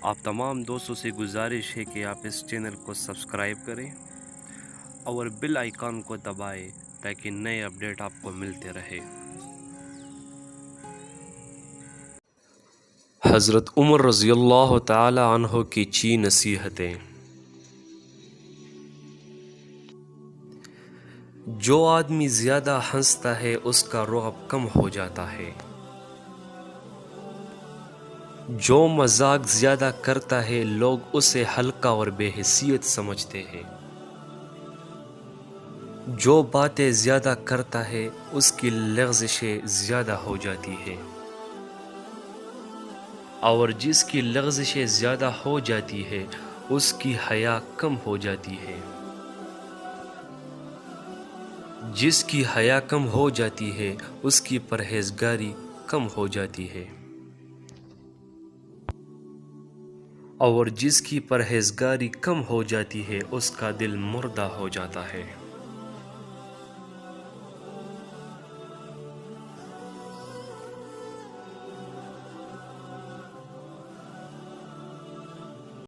آپ تمام دوستوں سے گزارش ہے کہ آپ اس چینل کو سبسکرائب کریں اور بیل آئیکن کو دبائیں تاکہ نئے اپڈیٹ آپ کو ملتے رہے۔ حضرت عمر رضی اللہ تعالی عنہ کی 6 نصیحتیں۔ جو آدمی زیادہ ہنستا ہے اس کا رعب کم ہو جاتا ہے۔ جو مذاق زیادہ کرتا ہے لوگ اسے ہلکا اور بے حیثیت سمجھتے ہیں۔ جو باتیں زیادہ کرتا ہے اس کی لغزشیں زیادہ ہو جاتی ہیں، اور جس کی لغزشیں زیادہ ہو جاتی ہے اس کی حیا کم ہو جاتی ہے۔ جس کی حیا کم ہو جاتی ہے اس کی پرہیزگاری کم ہو جاتی ہے، اور جس کی پرہیزگاری کم ہو جاتی ہے اس کا دل مردہ ہو جاتا ہے۔